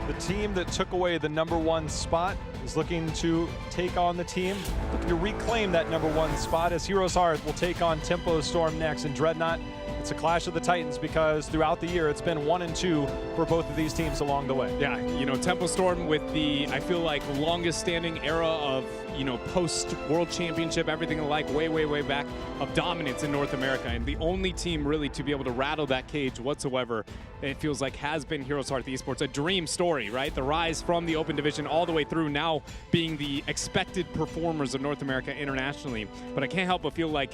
The team that took away the #1 spot is looking to take on the team looking to reclaim that #1 spot, as HeroesHearth will take on Tempo Storm next. And Dreadnought, it's a clash of the Titans because throughout the year it's been 1 and 2 for both of these teams along the way. Yeah, you know, Tempo Storm with the, I feel like, longest standing era of, you know, post-World Championship, everything like way back, of dominance in North America. And the only team really to be able to rattle that cage whatsoever, it feels like, has been HeroesHearth Esports. A dream story, right? The rise from the Open Division all the way through, now being the expected performers of North America internationally. But I can't help but feel like,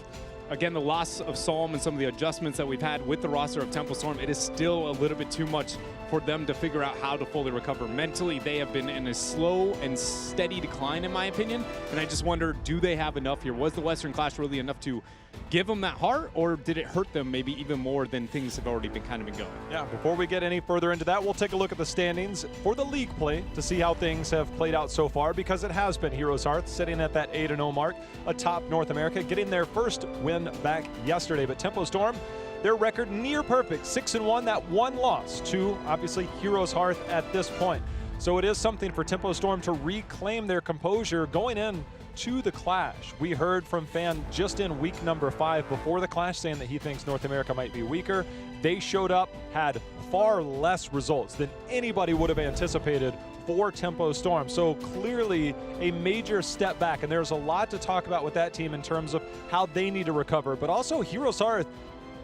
again, the loss of Psalm and some of the adjustments that we've had with the roster of Tempo Storm, it is still a little bit too much for them to figure out how to fully recover. Mentally, they have been in a slow and steady decline, in my opinion, and I just wonder, do they have enough here? Was the Western Clash really enough to give them that heart, or did it hurt them maybe even more than things have already been going? Yeah, before we get any further into that, we'll take a look at the standings for the league play to see how things have played out so far, because it has been HeroesHearth sitting at that 8-0 mark atop North America, getting their first win back yesterday. But Tempo Storm, their record near perfect, 6-1, that one loss to, obviously, HeroesHearth at this point. So it is something for Tempo Storm to reclaim their composure going in to the Clash. We heard from Fan just in week number 5 before the Clash saying that he thinks North America might be weaker. They showed up, had far less results than anybody would have anticipated for Tempo Storm. So clearly a major step back, and there's a lot to talk about with that team in terms of how they need to recover, but also HeroesHearth,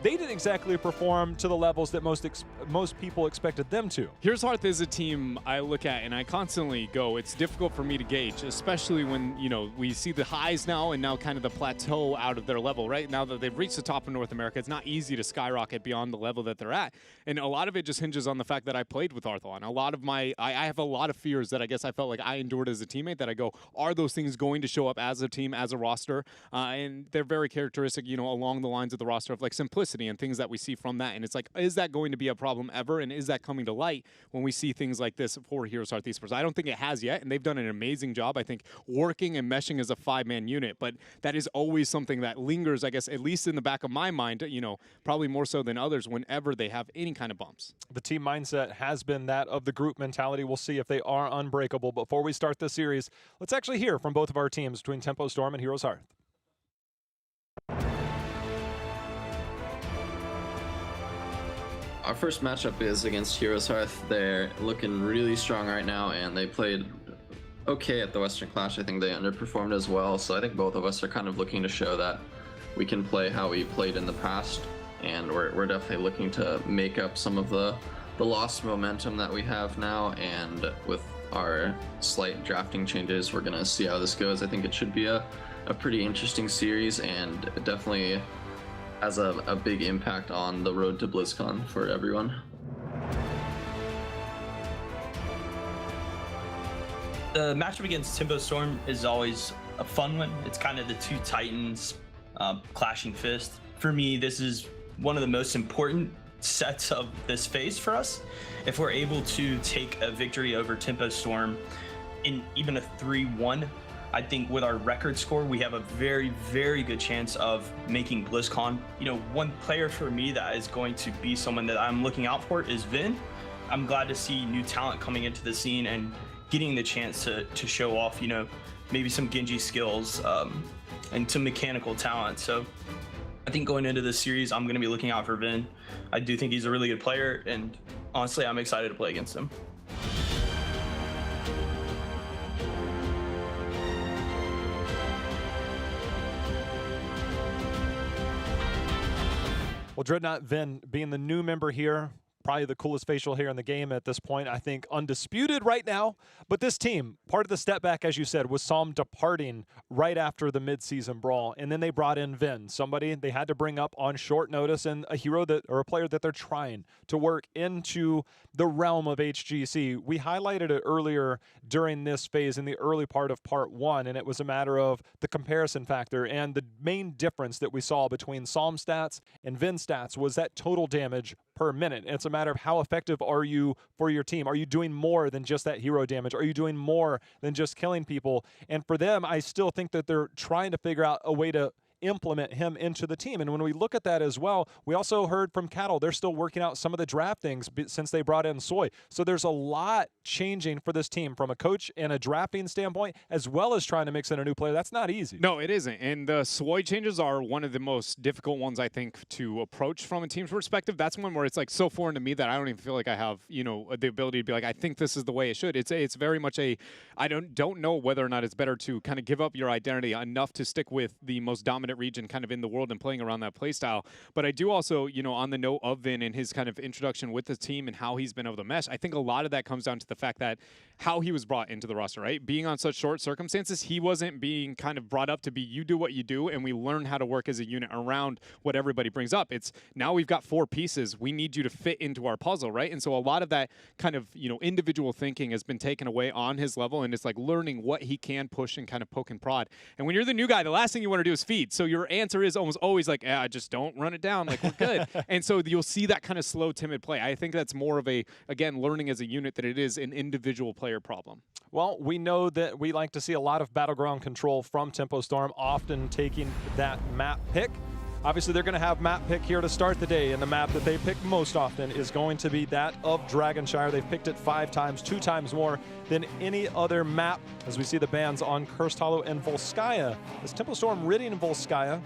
they didn't exactly perform to the levels that most people expected them to. HeroesHearth is a team I look at and I constantly go, it's difficult for me to gauge, especially when, you know, we see the highs now and now kind of the plateau out of their level, right? Now that they've reached the top of North America, it's not easy to skyrocket beyond the level that they're at. And a lot of it just hinges on the fact that I played with Arthlon. A lot of I have a lot of fears that I guess I felt like I endured as a teammate, that I go, are those things going to show up as a team, as a roster? And they're very characteristic, you know, along the lines of the roster of like simplicity and things that we see from that. And it's like, is that going to be a problem ever? And is that coming to light when we see things like this for HeroesHearth Esports? I don't think it has yet, and they've done an amazing job, I think, working and meshing as a 5-man unit. But that is always something that lingers, I guess, at least in the back of my mind, you know, probably more so than others whenever they have any kind of bumps. The team mindset has been that of the group mentality. We'll see if they are unbreakable. Before we start this series, let's actually hear from both of our teams between Tempo Storm and HeroesHearth. Our first matchup is against HeroesHearth. They're looking really strong right now, and they played okay at the Western Clash. I think they underperformed as well, so I think both of us are kind of looking to show that we can play how we played in the past, and we're definitely looking to make up some of the lost momentum that we have now. And with our slight drafting changes, we're gonna see how this goes. I think it should be a pretty interesting series, and it definitely has a big impact on the road to BlizzCon for everyone. The matchup against Tempo Storm is always a fun one. It's kind of the two titans clashing fist. For me, this is one of the most important sets of this phase for us. If we're able to take a victory over Tempo Storm in even a 3-1, I think with our record score, we have a very, very good chance of making BlizzCon. You know, one player for me that is going to be someone that I'm looking out for is Vin. I'm glad to see new talent coming into the scene and getting the chance to show off, you know, maybe some Genji skills and some mechanical talent. So I think going into this series, I'm going to be looking out for Vin. I do think he's a really good player, and honestly, I'm excited to play against him. Well, Dreadnought, Vin being the new member here, probably the coolest facial hair in the game at this point. I think undisputed right now. But this team, part of the step back, as you said, was Psalm departing right after the midseason brawl. And then they brought in Vin, somebody they had to bring up on short notice, and a hero that, or a player that they're trying to work into the realm of HGC. We highlighted it earlier during this phase in the early part of part 1, and it was a matter of the comparison factor. And the main difference that we saw between Psalm stats and Vin stats was that total damage per minute. It's a matter of how effective are you for your team? Are you doing more than just that hero damage? Are you doing more than just killing people? And for them, I still think that they're trying to figure out a way to implement him into the team. And when we look at that as well, we also heard from Cattle, they're still working out some of the draft things since they brought in Soy. So there's a lot changing for this team from a coach and a drafting standpoint, as well as trying to mix in a new player. That's not easy. No, it isn't. And the Soy changes are one of the most difficult ones, I think, to approach from a team's perspective. That's one where it's like so foreign to me that I don't even feel like I have, you know, the ability to be like, I think this is the way it should. It's very much I don't know whether or not it's better to kind of give up your identity enough to stick with the most dominant region kind of in the world and playing around that play style. But I do also, you know, on the note of Vin and his kind of introduction with the team and how he's been able to mesh, I think a lot of that comes down to the fact that how he was brought into the roster, right? Being on such short circumstances, he wasn't being kind of brought up to be, you do what you do, and we learn how to work as a unit around what everybody brings up. It's now we've got 4 pieces. We need you to fit into our puzzle, right? And so a lot of that kind of, you know, individual thinking has been taken away on his level, and it's like learning what he can push and kind of poke and prod. And when you're the new guy, the last thing you want to do is feed. So your answer is almost always like, just don't run it down. Like, we're good. And so you'll see that kind of slow, timid play. I think that's more of a, again, learning as a unit than it is an individual player problem. Well, we know that we like to see a lot of battleground control from Tempo Storm, often taking that map pick. Obviously, they're going to have map pick here to start the day, and the map that they pick most often is going to be that of Dragonshire. They've picked it 5 times, 2 times more than any other map, as we see the bans on Cursed Hollow and Volskaya. Is Tempo Storm ridding Volskaya?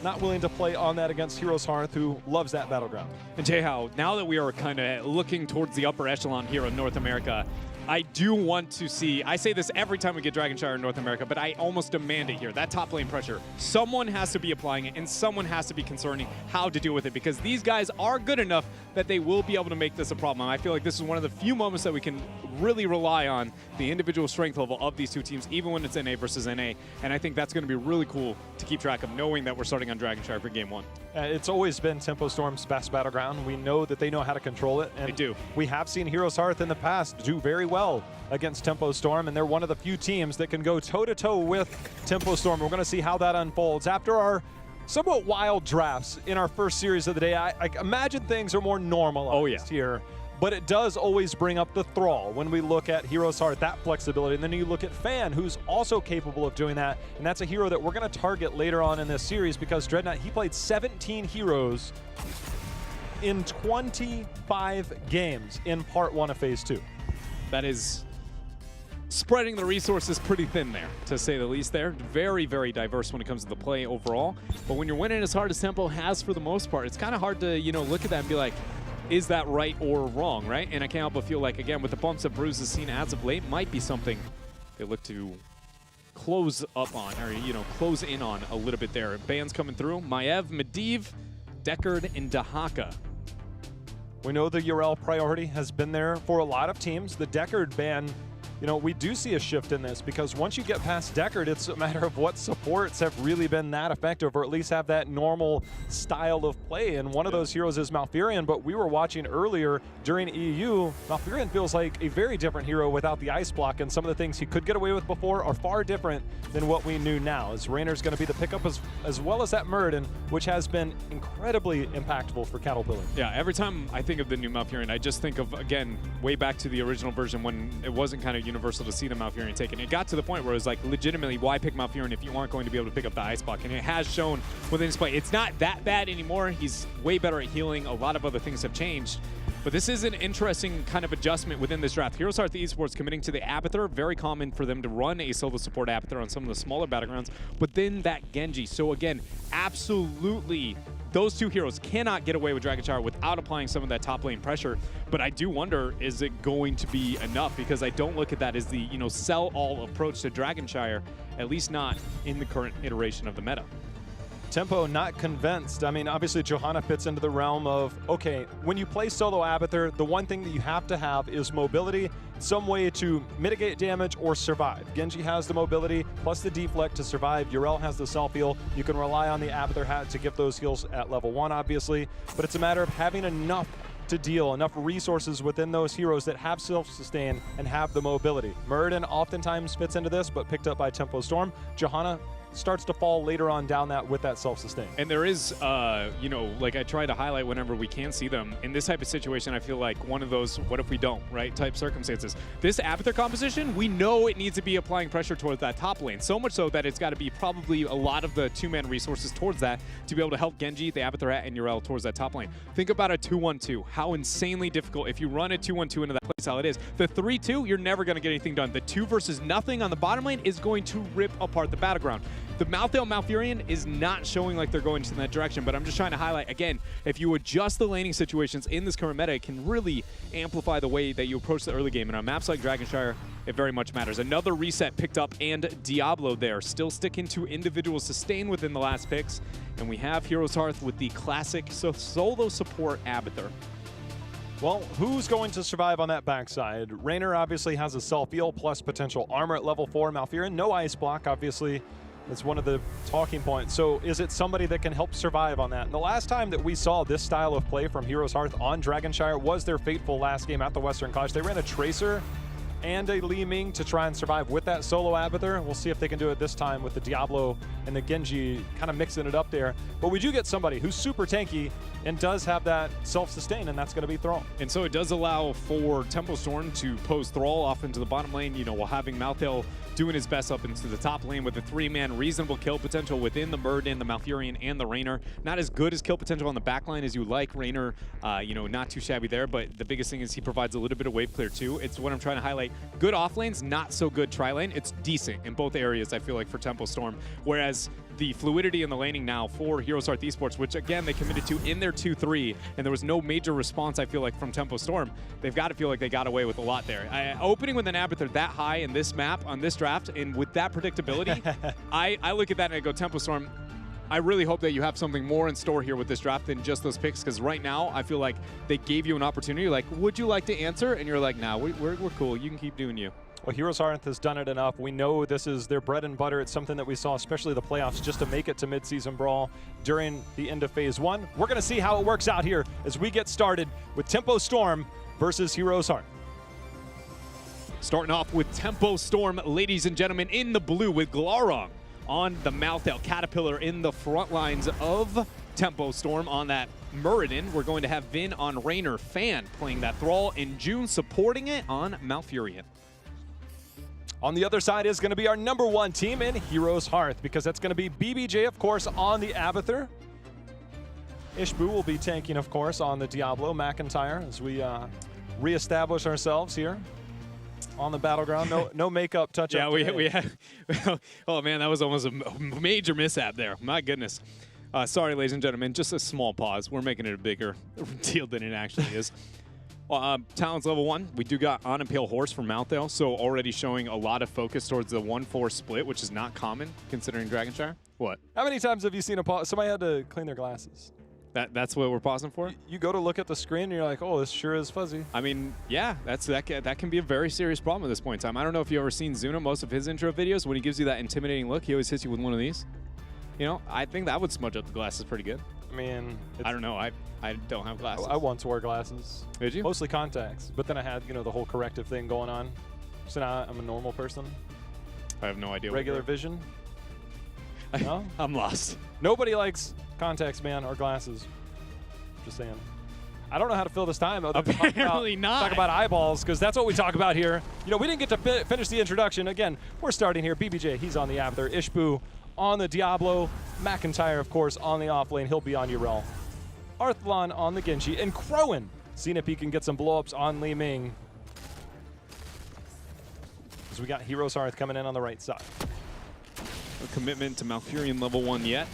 Not willing to play on that against HeroesHearth, who loves that battleground. And Jayhow, now that we are kind of looking towards the upper echelon here in North America, I do want to see, I say this every time we get Dragonshire in North America, but I almost demand it here, that top lane pressure. Someone has to be applying it, and someone has to be concerning how to deal with it, because these guys are good enough that they will be able to make this a problem. I feel like this is one of the few moments that we can really rely on the individual strength level of these 2 teams, even when it's NA versus NA, and I think that's going to be really cool to keep track of, knowing that we're starting on Dragonshire for Game 1. It's always been Tempo Storm's best battleground. We know that they know how to control it. And they do. We have seen HeroesHearth in the past do very well against Tempo Storm, and they're one of the few teams that can go toe-to-toe with Tempo Storm. We're going to see how that unfolds. After our somewhat wild drafts in our first series of the day, I imagine things are more normalized here. But it does always bring up the Thrall when we look at HeroesHearth, that flexibility. And then you look at Fan, who's also capable of doing that. And that's a hero that we're going to target later on in this series, because Dreadnought, he played 17 heroes in 25 games in Part 1 of Phase 2. That is spreading the resources pretty thin there, to say the least there. Very, very diverse when it comes to the play overall. But when you're winning as hard as Tempo has for the most part, it's kind of hard to, you know, look at that and be like, is that right or wrong, right? And I can't help but feel like, again, with the bumps and bruises seen as of late, might be something they look to close up on, or, you know, close in on a little bit there. Bans coming through. Maiev, Medivh, Deckard, and Dahaka. We know the Yrel priority has been there for a lot of teams. The Deckard ban, you know, we do see a shift in this, because once you get past Deckard, it's a matter of what supports have really been that effective, or at least have that normal style of play. And one of those heroes is Malfurion, but we were watching earlier during EU, Malfurion feels like a very different hero without the ice block, and some of the things he could get away with before are far different than what we knew now, as Rainer's going to be the pickup as well as that Muradin, which has been incredibly impactful for Caterpillar. Yeah, every time I think of the new Malfurion, I just think of, again, way back to the original version when it wasn't kind of universal to see the Malfurion taken. It got to the point where it was like, legitimately, why pick Malfurion if you aren't going to be able to pick up the ice block? And it has shown within his play. It's not that bad anymore. He's way better at healing. A lot of other things have changed. But this is an interesting kind of adjustment within this draft. HeroesHearth Esports committing to the Abathur. Very common for them to run a solo support Abathur on some of the smaller battlegrounds. But then that Genji. So again, absolutely, those 2 heroes cannot get away with Dragonshire without applying some of that top lane pressure. But I do wonder, is it going to be enough? Because I don't look at that as the, you know, sell-all approach to Dragonshire, at least not in the current iteration of the meta. Tempo not convinced. I mean, obviously Johanna fits into the realm of, okay, when you play solo Abathur, the one thing that you have to have is mobility, some way to mitigate damage or survive. Genji has the mobility plus the deflect to survive. Yrel has the self-heal. You can rely on the Abathur hat to give those heals at level 1, obviously, but it's a matter of having enough to deal, enough resources within those heroes that have self-sustain and have the mobility. Muradin oftentimes fits into this, but picked up by Tempo Storm. Johanna starts to fall later on down that with that self-sustain. And there is, you know, like I try to highlight whenever we can see them. In this type of situation, I feel like one of those what if we don't, right, type circumstances. This Abathur composition, we know it needs to be applying pressure towards that top lane. So much so that it's got to be probably a lot of the two-man resources towards that to be able to help Genji, the Abathur and Yrel towards that top lane. Think about a 2-1-2. How insanely difficult if you run a 2-1-2 into that place how it is. The 3-2, you're never going to get anything done. The 2 versus nothing on the bottom lane is going to rip apart the battleground. The Malthael Malfurion is not showing like they're going in that direction, but I'm just trying to highlight, again, if you adjust the laning situations in this current meta, it can really amplify the way that you approach the early game. And on maps like Dragonshire, it very much matters. Another reset picked up, and Diablo there, still sticking to individual sustain within the last picks. And we have Heroes Hearth with the classic solo support Abathur. Well, who's going to survive on that backside? Raynor obviously has a self-heal plus potential armor at level 4. Malfurion, no ice block, obviously. That's one of the talking points. So is it somebody that can help survive on that? And the last time that we saw this style of play from Heroes Hearth on Dragonshire was their fateful last game at the Western Clash. They ran a Tracer and a Li Ming to try and survive with that solo Abathur. We'll see if they can do it this time with the Diablo and the Genji kind of mixing it up there. But we do get somebody who's super tanky and does have that self-sustain, and that's going to be Thrall. And so it does allow for Tempo Storm to pose Thrall off into the bottom lane, you know, while having Malthael doing his best up into the top lane with a 3-man reasonable kill potential within the Muradin, the Malfurion, and the Raynor. Not as good as kill potential on the back line as you like. Raynor, you know, not too shabby there, but the biggest thing is he provides a little bit of wave clear too. It's what I'm trying to highlight. Good off lanes, not so good tri lane. It's decent in both areas, I feel like, for Tempo Storm. Whereas the fluidity in the laning now for Heroes Hearth Esports, which again they committed to in their 2-3, and there was no major response, I feel like, from Tempo Storm. They've got to feel like they got away with a lot there. Opening with an Abathur that high in this map, on this draft, and with that predictability, I look at that and I go, Tempo Storm, I really hope that you have something more in store here with this draft than just those picks, because right now I feel like they gave you an opportunity, like, would you like to answer? And you're like, nah, we're cool. You can keep doing you. Well, Heroes Hearth has done it enough. We know this is their bread and butter. It's something that we saw, especially the playoffs, just to make it to mid-season brawl during the end of Phase 1. We're going to see how it works out here as we get started with Tempo Storm versus Heroes Hearth. Starting off with Tempo Storm, ladies and gentlemen, in the blue with Glarong on the Malthael, Caterpillar in the front lines of Tempo Storm on that Muradin. We're going to have Vin on Raynor, Fan playing that Thrall, and June supporting it on Malfurion. On the other side is going to be our #1 team in Heroes Hearth, because that's going to be BBJ, of course, on the Abathur. Ishbu will be tanking, of course, on the Diablo McIntyre as we reestablish ourselves here on the battleground. No makeup touch up. Yeah, we have. Oh man, that was almost a major mishap there. My goodness. Sorry, ladies and gentlemen, just a small pause. We're making it a bigger deal than it actually is. Talents level 1, we do got On Impale Horse from Malthael, so already showing a lot of focus towards the 1-4 split, which is not common considering Dragonshire. What? How many times have you seen a pause? Somebody had to clean their glasses. That's what we're pausing for? You go to look at the screen and you're like, oh, this sure is fuzzy. I mean, yeah, that can be a very serious problem at this point in time. I don't know if you've ever seen Zuna, most of his intro videos, when he gives you that intimidating look, he always hits you with one of these. You know, I think that would smudge up the glasses pretty good. I mean, I don't know. I don't have glasses. I once wore glasses. Did you? Mostly contacts, but then I had, you know, the whole corrective thing going on. So now I'm a normal person. I have no idea. Regular vision. No? I'm lost. Nobody likes contacts, man, or glasses. Just saying. I don't know how to fill this time. Apparently not. Talk about eyeballs, because that's what we talk about here. You know, we didn't get to finish the introduction. Again, we're starting here. BBJ, he's on the Abathur. Ishbu on the Diablo. McIntyre, of course, on the off lane. He'll be on Yrel. Arthlon on the Genji. And Crowan, seeing if he can get some blowups on Li Ming. As we got Heroes Hearth coming in on the right side. No commitment to Malfurion level 1 yet.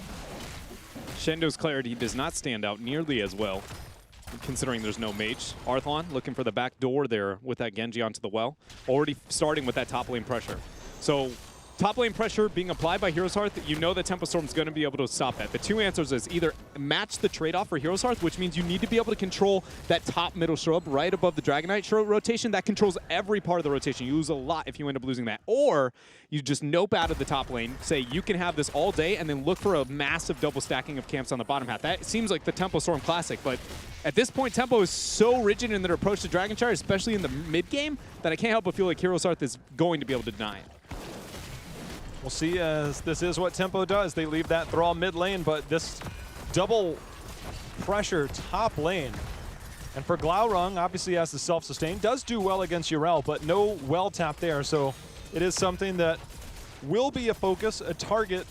Shendo's clarity does not stand out nearly as well, considering there's no mage. Arthlon looking for the back door there with that Genji onto the well. Already starting with that top lane pressure. So top lane pressure being applied by Heroes Hearth, you know that Tempo Storm's going to be able to stop that. The two answers is either match the trade-off for Heroes Hearth, which means you need to be able to control that top middle shrub right above the Dragonite rotation. That controls every part of the rotation. You lose a lot if you end up losing that. Or you just nope out of the top lane, say you can have this all day, and then look for a massive double stacking of camps on the bottom half. That seems like the Tempo Storm classic, but at this point, Tempo is so rigid in their approach to Dragonshire, especially in the mid game, that I can't help but feel like Heroes Hearth is going to be able to deny it. We'll see, as this is what Tempo does. They leave that Thrall mid lane, but this double pressure top lane. And for Glaurung, obviously has the self-sustain, does do well against Yrel, but no well tap there. So it is something that will be a focus, a target,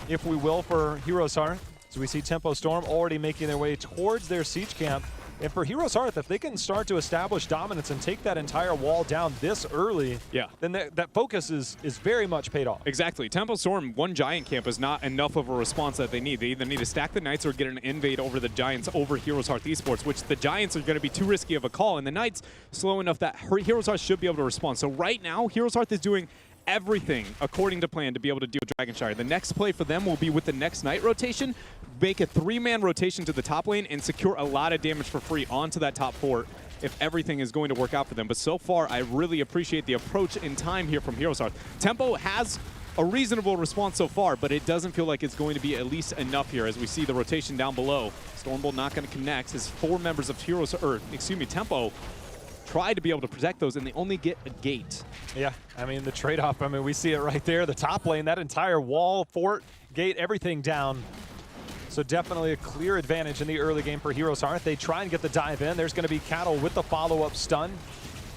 if we will, for HeroesHearth. So we see Tempo Storm already making their way towards their siege camp. And for HeroesHearth, if they can start to establish dominance and take that entire wall down this early, then that focus is very much paid off. Exactly. Tempo Storm, one giant camp is not enough of a response that they need. They either need to stack the Knights or get an invade over the Giants over HeroesHearth Esports, which the Giants are going to be too risky of a call, and the Knights slow enough that HeroesHearth should be able to respond. So right now, HeroesHearth is doing everything according to plan to be able to deal with Dragonshire. The next play for them will be with the next Knight rotation, make a 3-man rotation to the top lane and secure a lot of damage for free onto that top fort if everything is going to work out for them. But so far, I really appreciate the approach in time here from HeroesHearth. Tempo has a reasonable response so far, but it doesn't feel like it's going to be at least enough here as we see the rotation down below. Stormbolt not going to connect. His 4 members of Tempo try to be able to protect those, and they only get a gate. Yeah, I mean, the trade-off, I mean, we see it right there. The top lane, that entire wall, fort, gate, everything down. So definitely a clear advantage in the early game for HeroesHearth. They try and get the dive in. There's going to be Cattle with the follow-up stun.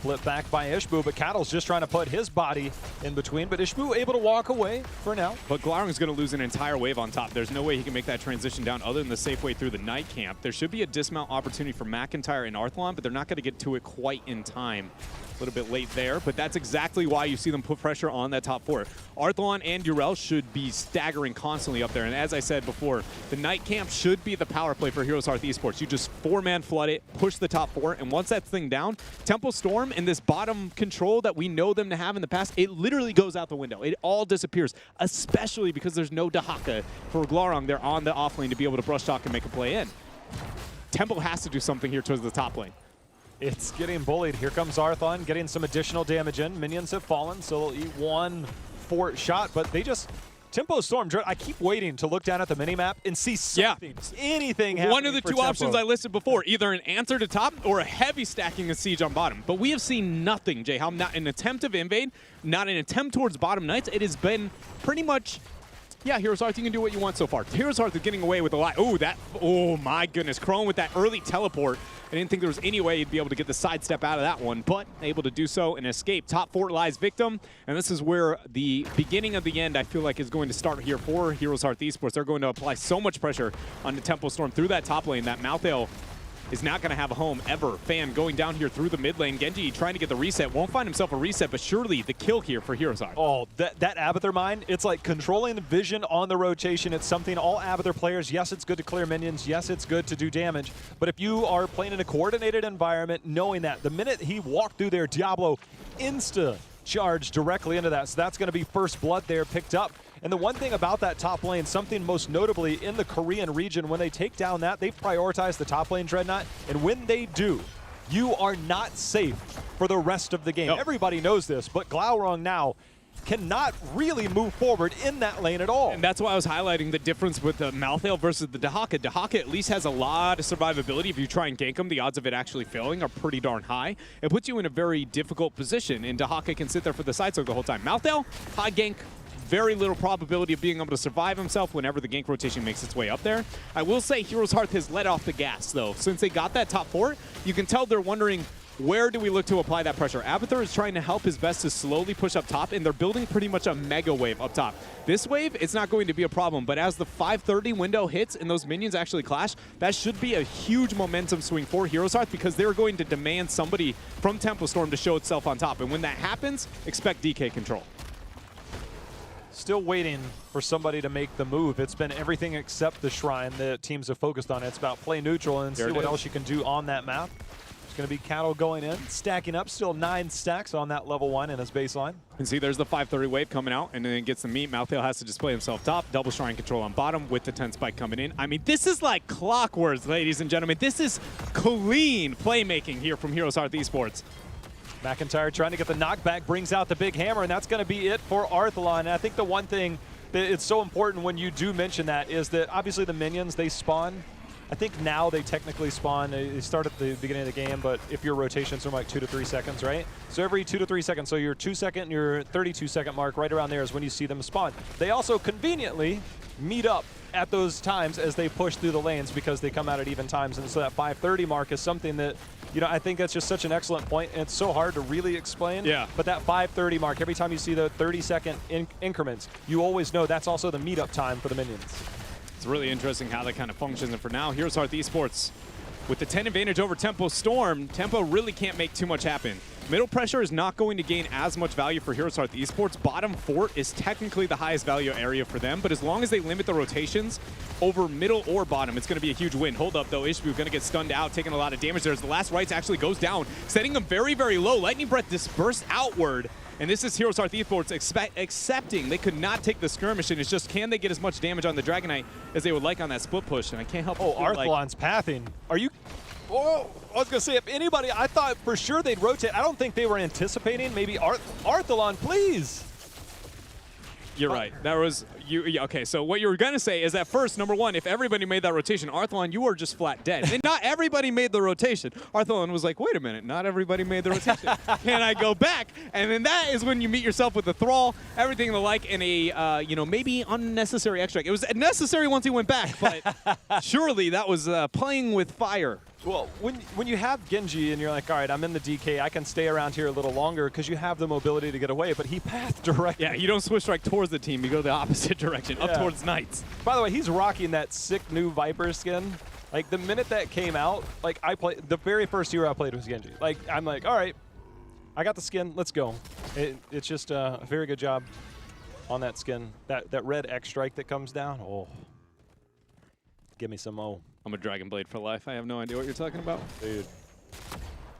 Flip back by Ishbu, but Cattle's just trying to put his body in between. But Ishbu able to walk away for now. But Glaurung is going to lose an entire wave on top. There's no way he can make that transition down other than the safe way through the Knight camp. There should be a dismount opportunity for McIntyre and Arthlon, but they're not going to get to it quite in time. A little bit late there, but that's exactly why you see them put pressure on that top 4. Arthlon and Yrel should be staggering constantly up there, and as I said before, the Knight camp should be the power play for HeroesHearth Esports. You just 4-man flood it, push the top 4, and once that thing down, Tempo Storm and this bottom control that we know them to have in the past, it literally goes out the window. It all disappears, especially because there's no Dahaka for Glaurung. They're on the off lane to be able to brush talk and make a play in. Tempo has to do something here towards the top lane. It's getting bullied. Here comes Arthon, getting some additional damage in. Minions have fallen, so they'll eat 1 fort shot, but they just... Tempo Storm, I keep waiting to look down at the minimap and see something, anything happening. One of the 2 options I listed before, either an answer to top or a heavy stacking of siege on bottom. But we have seen nothing, Jayham, not an attempt of invade, not an attempt towards bottom Knights. It has been pretty much... Yeah, HeroesHearth, you can do what you want so far. HeroesHearth is getting away with a lot. Oh my goodness. Crone with that early teleport. I didn't think there was any way he'd be able to get the sidestep out of that one, but able to do so and escape. Top fort lies victim, and this is where the beginning of the end, I feel like, is going to start here for HeroesHearth Esports. They're going to apply so much pressure on the Tempo Storm through that top lane. That Malthael is not going to have a home ever. Fan going down here through the mid lane. Genji trying to get the reset. Won't find himself a reset, but surely the kill here for HeroesHearth. Oh, that Abathur mine, it's like controlling the vision on the rotation. It's something all Abathur players, yes, it's good to clear minions. Yes, it's good to do damage. But if you are playing in a coordinated environment, knowing that the minute he walked through there, Diablo insta charge directly into that. So that's going to be first blood there picked up. And the one thing about that top lane, something most notably in the Korean region, when they take down that, they prioritize the top lane Dreadnought. And when they do, you are not safe for the rest of the game. Nope. Everybody knows this, but Glaurung now cannot really move forward in that lane at all. And that's why I was highlighting the difference with the Malthael versus the Dahaka. Dahaka at least has a lot of survivability. If you try and gank him, the odds of it actually failing are pretty darn high. It puts you in a very difficult position, and Dahaka can sit there for the side soak the whole time. Malthael, high gank, very little probability of being able to survive himself whenever the gank rotation makes its way up there. I will say HeroesHearth has let off the gas, though. Since they got that top fort, you can tell they're wondering, where do we look to apply that pressure? Abathur is trying to help his best to slowly push up top, and they're building pretty much a mega wave up top. This wave, it's not going to be a problem, but as the 5:30 window hits and those minions actually clash, that should be a huge momentum swing for HeroesHearth because they're going to demand somebody from Tempo Storm to show itself on top. And when that happens, expect DK control. Still waiting for somebody to make the move. It's been everything except the shrine that teams have focused on. It's about play neutral and see what else you can do on that map. It's going to be Cattle going in, stacking up, still 9 stacks on that level 1 in his baseline. And see, there's the 5:30 wave coming out, and then it gets the meat. Malthael has to display himself top, double shrine control on bottom with the 10 spike coming in. I mean, this is like clockwork, ladies and gentlemen. This is clean playmaking here from HeroesHearth Esports. McIntyre trying to get the knockback, brings out the big hammer, and that's going to be it for Arthalon. And I think the one thing that it's so important when you do mention that is that obviously the minions, they spawn I think now they technically spawn, they start at the beginning of the game, but if your rotations are like 2 to 3 seconds, right? So every 2 to 3 seconds, so your 2-second and your 32-second mark right around there is when you see them spawn. They also conveniently meet up at those times as they push through the lanes because they come out at even times. And so that 5:30 mark is something that, you know, I think that's just such an excellent point, and it's so hard to really explain. Yeah. But that 5:30 mark, every time you see the 30-second increments, you always know that's also the meetup time for the minions. It's really interesting how that kind of functions. And for now, HeroesHearth Esports with the 10 advantage over Tempo Storm. Tempo really can't make too much happen. Middle pressure is not going to gain as much value for HeroesHearth Esports. Bottom fort is technically the highest value area for them, but as long as they limit the rotations over middle or bottom, it's going to be a huge win. Hold up, though. Ishbu going to get stunned out, taking a lot of damage there as the last rights actually goes down, setting them very, very low. Lightning Breath dispersed outward, and this is HeroesHearth Esports accepting they could not take the skirmish, and it's just can they get as much damage on the Dragon Knight as they would like on that split push, and I can't help but feel like Arthlon's pathing. Are you... Oh, I was going to say, if anybody, I thought for sure they'd rotate. I don't think they were anticipating maybe Arthlon, please. You're right. That was you. Okay, so what you were gonna say is that first, number one, if everybody made that rotation, Arthlon, you are just flat dead. And not everybody made the rotation. Arthlon was like, wait a minute, not everybody made the rotation. Can I go back? And then that is when you meet yourself with the Thrall, everything the like, and a you know, maybe unnecessary extract. It was necessary once he went back, but surely that was playing with fire. Well, when you have Genji and you're like, all right, I'm in the DK, I can stay around here a little longer because you have the mobility to get away, but he pathed directly. Yeah, you don't switch strike towards the team, you go the opposite direction, up towards Knights. By the way, he's rocking that sick new Viper skin. Like, the minute that came out, like, the very first hero I played was Genji. Like, I'm like, all right, I got the skin, let's go. It's just a very good job on that skin. That red X strike that comes down, oh. Give me some O. I'm a Dragon Blade for life. I have no idea what you're talking about. Dude,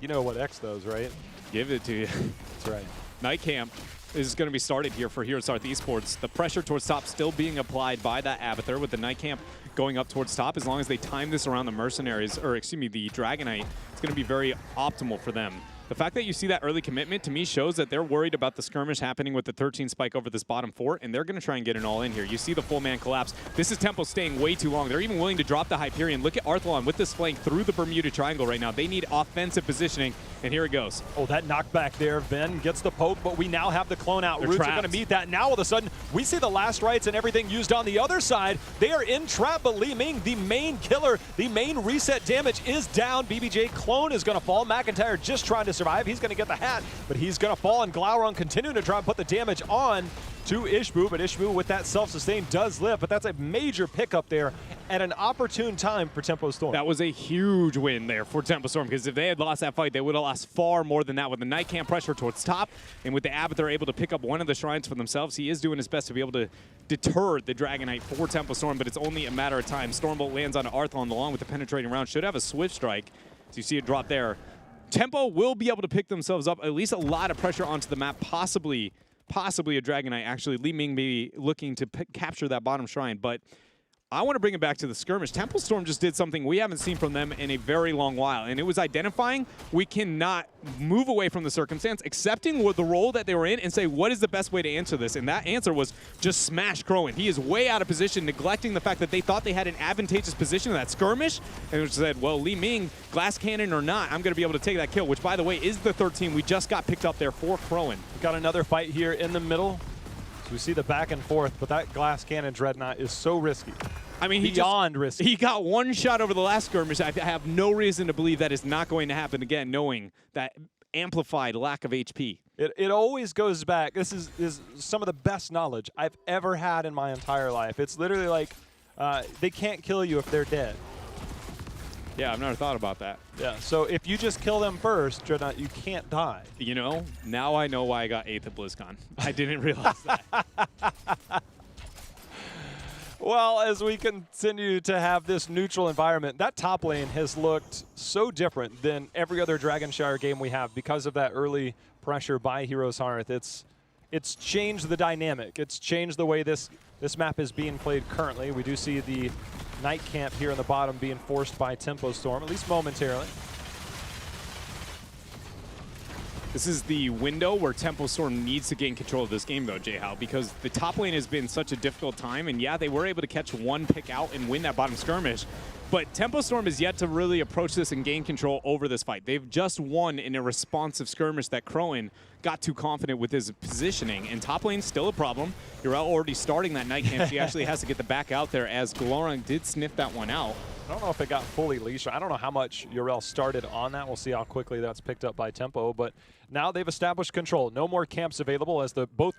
you know what X those, right? Give it to you. That's right. Night Camp is going to be started here for HeroesHearth Esports. The pressure towards top still being applied by that Abathur with the Night Camp going up towards top. As long as they time this around the Mercenaries, or excuse me, the Dragon Knight, it's going to be very optimal for them. The fact that you see that early commitment to me shows that they're worried about the skirmish happening with the 13 spike over this bottom fort, and they're going to try and get it all in here. You see the full man collapse. This is Tempo staying way too long. They're even willing to drop the Hyperion. Look at Arthlon with this flank through the Bermuda Triangle right now. They need offensive positioning, and here it goes. Oh, that knockback there. Ben gets the poke, but we now have the clone out. They're Roots trapped. are going to meet that. Now all of a sudden, we see the last rights and everything used on the other side. They are in trap, but Li Ming, the main killer, the main reset damage is down. BBJ clone is going to fall. McIntyre just trying to survive. He's going to get the hat, but he's going to fall, and Glaurung continuing to try and put the damage on to Ishbu, but Ishbu with that self-sustain does live, but that's a major pickup there at an opportune time for Tempo Storm. That was a huge win there for Tempo Storm, because if they had lost that fight, they would have lost far more than that with the Night Camp pressure towards top, and with the Abathur able to pick up one of the shrines for themselves. He is doing his best to be able to deter the Dragon Knight for Tempo Storm, but it's only a matter of time. Stormbolt lands on Arthlon along with the penetrating round. Should have a Swift Strike, so you see it drop there. Tempo will be able to pick themselves up, at least a lot of pressure onto the map, possibly a Dragon Knight. Actually, Li Ming may be looking to capture that bottom shrine, but I want to bring it back to the skirmish. Tempo Storm just did something we haven't seen from them in a very long while, and it was identifying we cannot move away from the circumstance, accepting the role that they were in, and say, what is the best way to answer this? And that answer was just smash Crowan. He is way out of position, neglecting the fact that they thought they had an advantageous position in that skirmish, and it said, well, Li Ming, glass cannon or not, I'm going to be able to take that kill, which, by the way, is the 13 we just got picked up there for Crowan. We've got another fight here in the middle. So we see the back and forth, but that glass cannon Dreadnought is so risky. I mean, risky. He got one shot over the last skirmish. I have no reason to believe that is not going to happen again, knowing that amplified lack of HP. It always goes back. This is some of the best knowledge I've ever had in my entire life. It's literally like they can't kill you if they're dead. Yeah, I've never thought about that. Yeah, so if you just kill them first, Dreadnought, you can't die. You know, now I know why I got 8th at BlizzCon. I didn't realize that. Well, as we continue to have this neutral environment, that top lane has looked so different than every other Dragonshire game we have because of that early pressure by HeroesHearth. It's changed the dynamic. It's changed the way this map is being played currently. We do see the Night Camp here in the bottom being forced by Tempo Storm, at least momentarily. This is the window where Tempo Storm needs to gain control of this game, though, J-How, because the top lane has been such a difficult time, and yeah, they were able to catch one pick out and win that bottom skirmish, But Tempo Storm is yet to really approach this and gain control over this fight. They've just won in a responsive skirmish that Crowan got too confident with his positioning. And top lane's still a problem. You're already starting that night camp. She actually has to get the back out there as Glorung did sniff that one out. I don't know if it got fully leashed. I don't know how much Urel started on that. We'll see how quickly that's picked up by Tempo. But now they've established control. No more camps available as both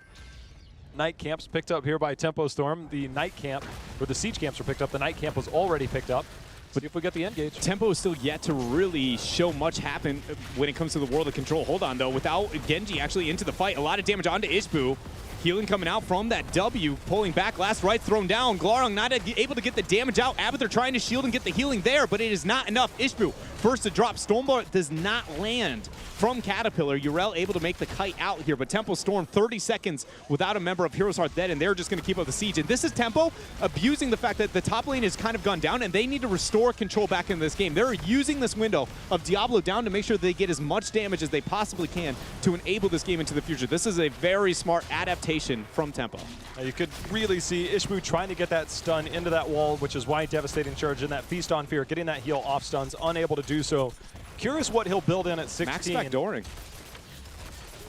night camps picked up here by Tempo Storm. The night camp, or the siege camps were picked up. The night camp was already picked up. See if we get the engage. Tempo is still yet to really show much happen when it comes to the world of control. Hold on, though. Without Genji actually into the fight, a lot of damage onto Ishbu. Healing coming out from that W, pulling back. Last right thrown down. Glorung not able to get the damage out. Abathur trying to shield and get the healing there, but it is not enough. Ishbu first to drop. Stormbolt does not land from Caterpillar. Urel able to make the kite out here, but Tempo Storm 30 seconds without a member of HeroesHearth dead, and they're just going to keep up the siege. And this is Tempo abusing the fact that the top lane has kind of gone down, and they need to restore control back into this game. They're using this window of Diablo down to make sure they get as much damage as they possibly can to enable this game into the future. This is a very smart adaptation from Tempo. You could really see Ishbu trying to get that stun into that wall, which is why Devastating Charge in that Feast on Fear, getting that heal off stuns, unable to do so. Curious what he'll build in at 16. Max backdooring.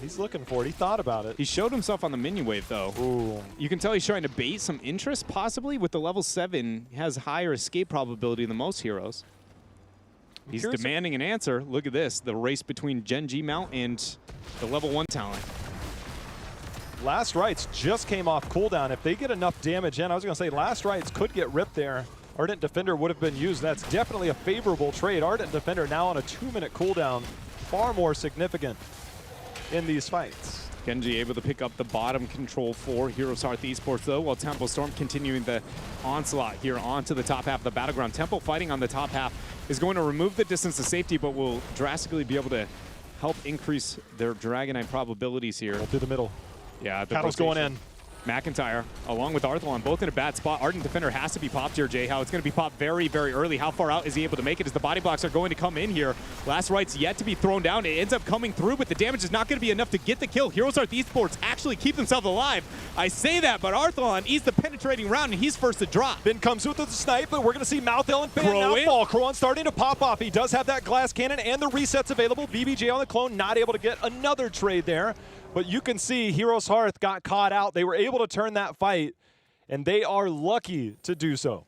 He's looking for it. He thought about it. He showed himself on the minion wave, though. Ooh. You can tell he's trying to bait some interest, possibly. With the level 7, he has higher escape probability than most heroes. He's demanding an answer. Look at this. The race between Genji Mount and the level 1 talent. Last Rites just came off cooldown. If they get enough damage in, I was going to say Last Rites could get ripped there. Ardent Defender would have been used. That's definitely a favorable trade. Ardent Defender now on a 2-minute cooldown. Far more significant in these fights. Genji able to pick up the bottom control for HeroesHearth Esports, though, while Tempo Storm continuing the onslaught here onto the top half of the battleground. Tempo fighting on the top half is going to remove the distance to safety, but will drastically be able to help increase their Dragonite probabilities here. Through the middle. Yeah, the Cattle's going in. McIntyre, along with Arthlon, both in a bad spot. Ardent Defender has to be popped here, Jay. How it's going to be popped very, very early. How far out is he able to make it as the body blocks are going to come in here? Last Right's yet to be thrown down. It ends up coming through, but the damage is not going to be enough to get the kill. HeroesHearth Esports actually keep themselves alive. I say that, but Arthlon, he's the penetrating round, and he's first to drop. Finn comes with the snipe, but we're going to see Mouth and Finn now fall. Crowan starting to pop off. He does have that glass cannon and the resets available. BBJ on the clone, not able to get another trade there. But you can see HeroesHearth got caught out. They were able to turn that fight, and they are lucky to do so.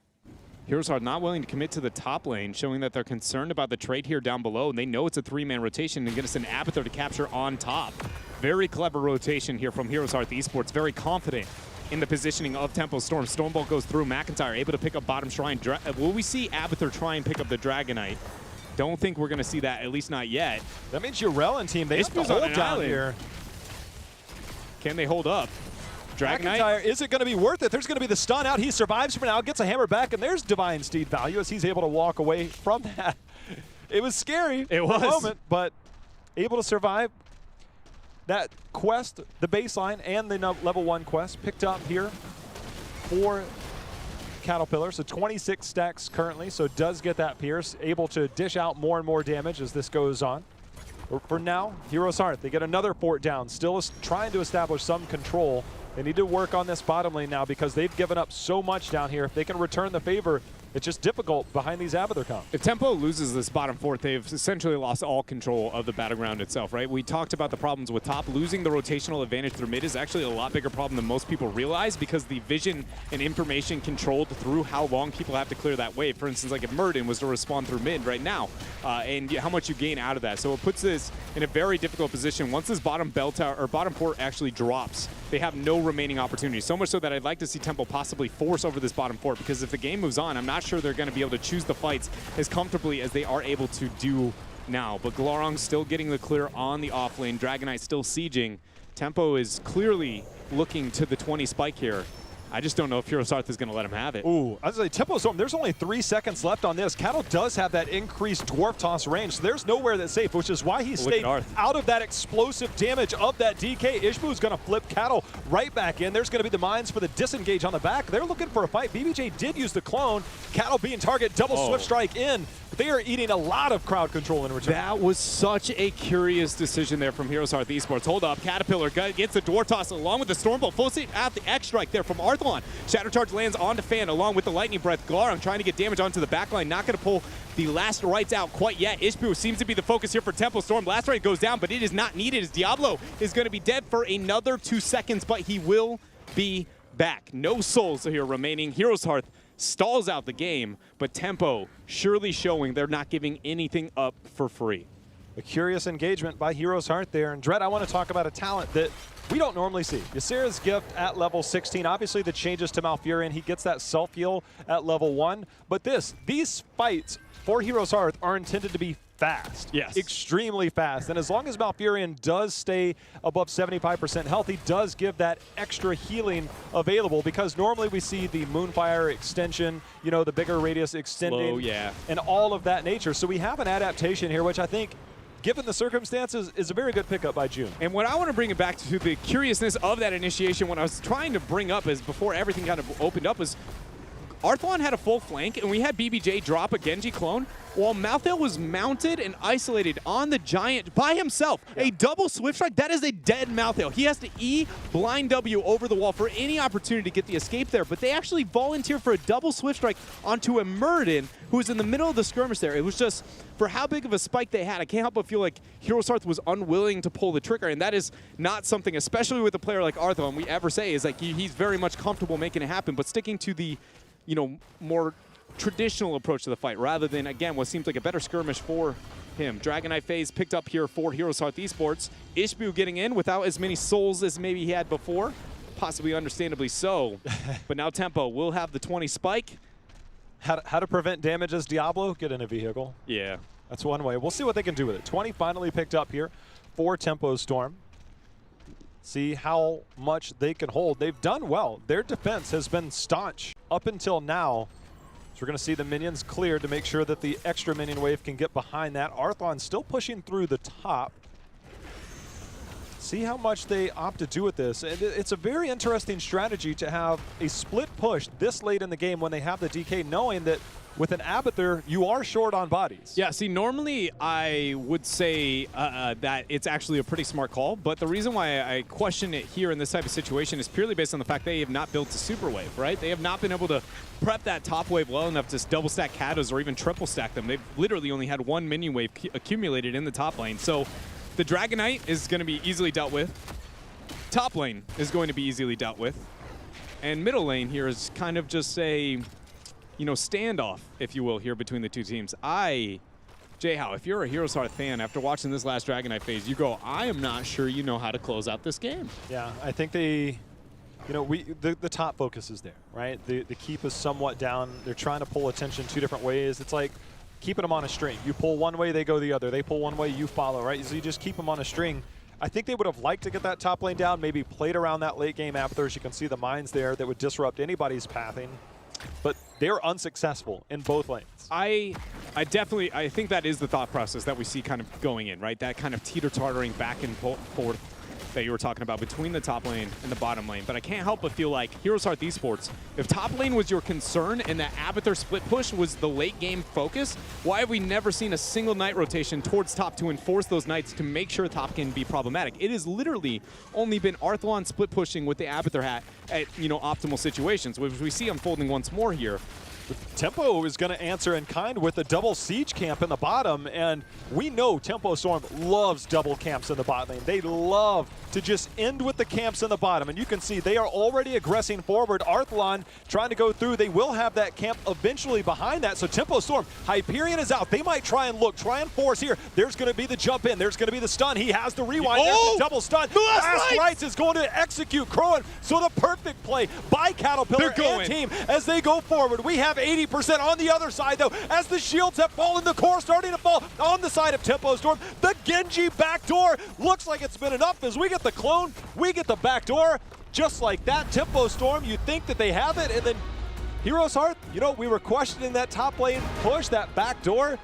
HeroesHearth not willing to commit to the top lane, showing that they're concerned about the trade here down below. And they know it's a 3-man rotation and going to send Abathur to capture on top. Very clever rotation here from HeroesHearth Esports. Very confident in the positioning of Tempo Storm. Stormbolt goes through. McIntyre able to pick up bottom shrine. Will we see Abathur try and pick up the Dragonite? Don't think we're going to see that, at least not yet. That means Urel and team, they have to hold down here. Can they hold up? Dragonite? McIntyre, is it going to be worth it? There's going to be the stun out. He survives for now, gets a hammer back, and there's Divine Steed value as he's able to walk away from that. It was scary for a moment, but able to survive. That quest, the baseline, and the level 1 quest picked up here for Caterpillar. So 26 stacks currently, so does get that Pierce. Able to dish out more and more damage as this goes on. For now, HeroesHearth, they get another fort down. Still trying to establish some control. They need to work on this bottom lane now because they've given up so much down here. If they can return the favor, it's just difficult behind these Abathur comps. If Tempo loses this bottom fort, they've essentially lost all control of the battleground itself, right? We talked about the problems with top. Losing the rotational advantage through mid is actually a lot bigger problem than most people realize because the vision and information controlled through how long people have to clear that wave. For instance, like if Murden was to respond through mid right now, and how much you gain out of that. So it puts this in a very difficult position. Once this bottom bell tower or bottom fort actually drops, they have no remaining opportunities. So much so that I'd like to see Tempo possibly force over this bottom fort because if the game moves on, I'm not sure they're going to be able to choose the fights as comfortably as they are able to do now. But Glorung still getting the clear on the off lane. Dragonite still sieging. Tempo is clearly looking to the 20 spike here. I just don't know if HeroesHearth is going to let him have it. Ooh, I was like, Tempo Storm, there's only 3 seconds left on this. Cattle does have that increased Dwarf Toss range, so there's nowhere that's safe, which is why he stayed out of that explosive damage of that DK. Ishbu's going to flip Cattle right back in. There's going to be the mines for the disengage on the back. They're looking for a fight. BBJ did use the clone. Cattle being target, double swift strike in. They are eating a lot of crowd control in return. That was such a curious decision there from HeroesHearth Esports. Hold up, Caterpillar gets the Dwarf Toss along with the Stormbolt. Full seat at the X strike there from Arthur. Arthlon. Shadow Charge lands onto Fan along with the Lightning Breath. Glarung trying to get damage onto the backline, not going to pull the last rights out quite yet. Ishbu seems to be the focus here for Tempo Storm. Last right goes down, but it is not needed as Diablo is going to be dead for another 2 seconds, but he will be back. No souls here remaining. HeroesHearth stalls out the game, but Tempo surely showing they're not giving anything up for free. A curious engagement by HeroesHearth there. And Dredd, I want to talk about a talent that we don't normally see. Ysera's Gift at level 16. Obviously the changes to Malfurion, he gets that self-heal at level 1. But these fights for HeroesHearth are intended to be fast. Yes. Extremely fast. And as long as Malfurion does stay above 75% health, he does give that extra healing available, because normally we see the Moonfire extension, you know, the bigger radius extending. Slow, yeah. And all of that nature. So we have an adaptation here, which I think, given the circumstances, is a very good pickup by June. And what I want to bring it back to the curiousness of that initiation, what I was trying to bring up is before everything kind of opened up, was Arthlon had a full flank, and we had BBJ drop a Genji clone while Malthael was mounted and isolated on the Giant by himself. Yeah. A double Swift Strike, that is a dead Malthael. He has to E blind W over the wall for any opportunity to get the escape there, but they actually volunteered for a double Swift Strike onto a Muradin who was in the middle of the skirmish there. It was just, for how big of a spike they had, I can't help but feel like HeroesHearth was unwilling to pull the trigger, and that is not something, especially with a player like Arthlon, we ever say is like he's very much comfortable making it happen, but sticking to the, you know, more traditional approach to the fight rather than, again, what seems like a better skirmish for him. Dragon Knight phase picked up here for HeroesHearth Esports. Ishbu getting in without as many souls as maybe he had before, possibly understandably so. But now Tempo will have the 20 spike. How to prevent damage as Diablo? Get in a vehicle. Yeah. That's one way. We'll see what they can do with it. 20 finally picked up here for Tempo Storm. See how much they can hold. They've done well. Their defense has been staunch up until now. So we're going to see the minions cleared to make sure that the extra minion wave can get behind that. Arthlon still pushing through the top. See how much they opt to do with this. And it's a very interesting strategy to have a split push this late in the game when they have the DK, knowing that with an Abathur, you are short on bodies. Yeah, see, normally I would say that it's actually a pretty smart call, but the reason why I question it here in this type of situation is purely based on the fact they have not built a super wave, right? They have not been able to prep that top wave well enough to double stack Katas or even triple stack them. They've literally only had one minion wave accumulated in the top lane. So the Dragon Knight is going to be easily dealt with. Top lane is going to be easily dealt with. And middle lane here is kind of just a, you know, standoff, if you will, here between the two teams. J-How, if you're a HeroesHearth fan, after watching this last Dragon Knight phase, you go, I am not sure you know how to close out this game. Yeah, I think they, you know, the top focus is there, right? The keep is somewhat down. They're trying to pull attention 2 different ways. It's like keeping them on a string. You pull one way, they go the other. They pull one way, you follow, right? So you just keep them on a string. I think they would have liked to get that top lane down, maybe played around that late game after. You can see the mines there that would disrupt anybody's pathing. But they're unsuccessful in both lanes. I think that is the thought process that we see kind of going in, right? That kind of teeter-tottering back and forth that you were talking about between the top lane and the bottom lane. But I can't help but feel like HeroesHearth Esports, if top lane was your concern and that Abathur split push was the late game focus, why have we never seen a single Knight rotation towards top to enforce those Knights to make sure top can be problematic? It has literally only been Arthlon split pushing with the Abathur hat at, you know, optimal situations, which we see unfolding once more here. Tempo is going to answer in kind with a double siege camp in the bottom, and we know Tempo Storm loves double camps in the bot lane. They love to just end with the camps in the bottom, and you can see they are already aggressing forward. Arthlon trying to go through. They will have that camp eventually behind that, so Tempo Storm, Hyperion is out. They might try and force here. There's going to be the jump in. There's going to be the stun. He has the rewind. Oh! There's the double stun. Last Rights is going to execute Crowan, so the perfect play by Caterpillar and team as they go forward. We have 80% on the other side, though, as the shields have fallen. The core starting to fall on the side of Tempo Storm. The Genji backdoor looks like it's been enough as we get the clone, we get the backdoor. Just like that, Tempo Storm, you think that they have it, and then HeroesHearth, you know, we were questioning that top lane push, that backdoor,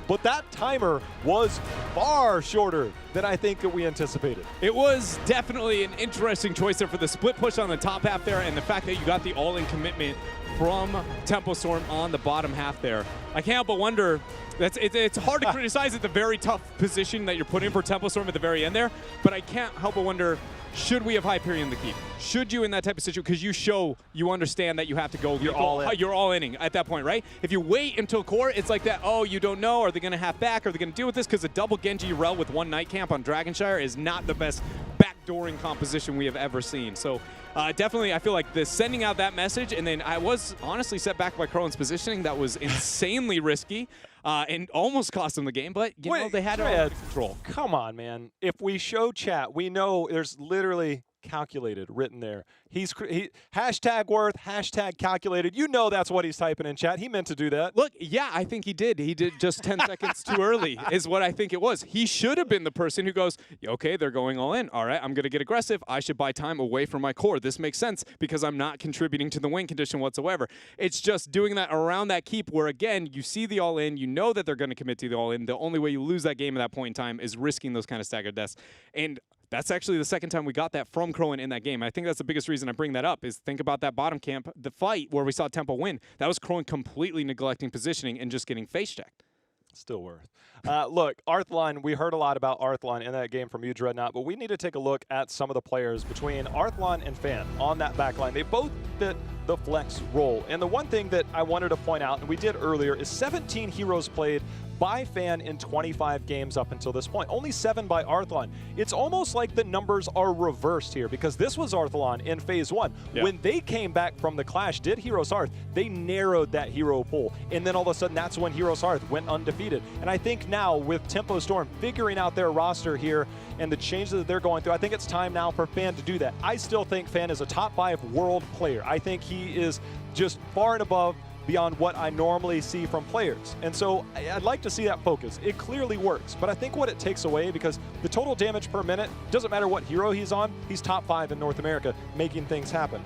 but that timer was far shorter than I think that we anticipated. It was definitely an interesting choice there for the split push on the top half there, and the fact that you got the all-in commitment from Tempo Storm on the bottom half there. I can't help but wonder, it's hard to criticize at the very tough position that you're putting for Tempo Storm at the very end there, but I can't help but wonder should we have Hyperion the keep? Should you in that type of situation? Because you understand that you have to go. You're all inning at that point, right? If you wait until core, it's like that, oh, you don't know. Are they going to half back? Are they going to deal with this? Because a double Genji Rel with one Night Camp on Dragonshire is not the best backdooring composition we have ever seen. So definitely, I feel like the sending out that message, and then I was honestly set back by Crowan's positioning. That was insanely risky and almost cost them the game, but you know, they had it under control. Come on, man. If we show chat, we know there's literally calculated written there. Hashtag worth, hashtag calculated. You know that's what he's typing in chat. He meant to do that. Look, yeah, I think he did. He did just 10 seconds too early is what I think it was. He should have been the person who goes, okay, they're going all in. All right, I'm going to get aggressive. I should buy time away from my core. This makes sense because I'm not contributing to the win condition whatsoever. It's just doing that around that keep where, again, you see the all in. You know that they're going to commit to the all in. The only way you lose that game at that point in time is risking those kind of staggered deaths. And that's actually the second time we got that from Crowan in that game. I think that's the biggest reason I bring that up is think about that bottom camp, the fight where we saw Tempo win. That was Crowan completely neglecting positioning and just getting face checked. Still worth. Look, Arthline, we heard a lot about Arthline in that game from you, Dreadnought, but we need to take a look at some of the players between Arthline and Fan on that back line. They both fit the flex role. And the one thing that I wanted to point out, and we did earlier, is 17 heroes played by Fan in 25 games up until this point. Only 7 by Arthline. It's almost like the numbers are reversed here because this was Arthline in phase 1. Yeah. When they came back from the clash, did HeroesHearth, they narrowed that hero pool. And then all of a sudden, that's when HeroesHearth went undefeated. And I think now with Tempo Storm figuring out their roster here and the changes that they're going through, I think it's time now for Fan to do that. I still think Fan is a top 5 world player. I think he is just far and above beyond what I normally see from players. And so I'd like to see that focus. It clearly works, but I think what it takes away, because the total damage per minute, doesn't matter what hero he's on, he's top 5 in North America, making things happen.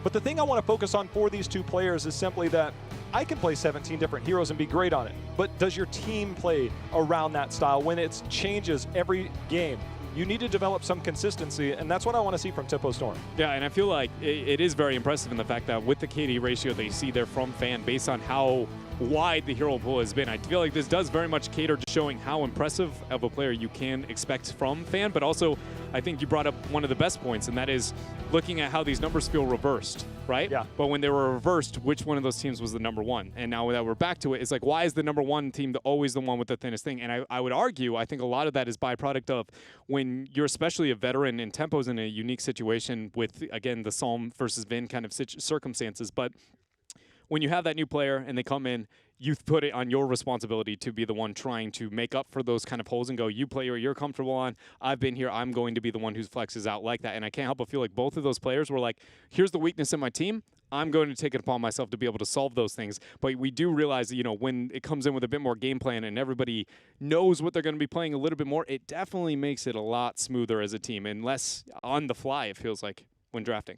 But the thing I want to focus on for these two players is simply that I can play 17 different heroes and be great on it, but does your team play around that style when it changes every game? You need to develop some consistency, and that's what I want to see from Tempo Storm. Yeah, and I feel like it is very impressive in the fact that with the KD ratio that you see there from Fan, based on how wide the hero pool has been, I feel like this does very much cater to showing how impressive of a player you can expect from Fan, but also I think you brought up one of the best points, and that is looking at how these numbers feel reversed, right? Yeah. But when they were reversed, which one of those teams was the number 1? And now that we're back to it, it's like, why is the number 1 team always the one with the thinnest thing? And I would argue, I think a lot of that is byproduct of when you're especially a veteran and Tempo's in a unique situation with, again, the Psalm versus Vin kind of circumstances, but when you have that new player and they come in, you put it on your responsibility to be the one trying to make up for those kind of holes and go, you play what you're comfortable on. I've been here. I'm going to be the one who flexes out like that. And I can't help but feel like both of those players were like, here's the weakness in my team. I'm going to take it upon myself to be able to solve those things. But we do realize that, you know, when it comes in with a bit more game plan and everybody knows what they're going to be playing a little bit more, it definitely makes it a lot smoother as a team and less on the fly, it feels like, when drafting.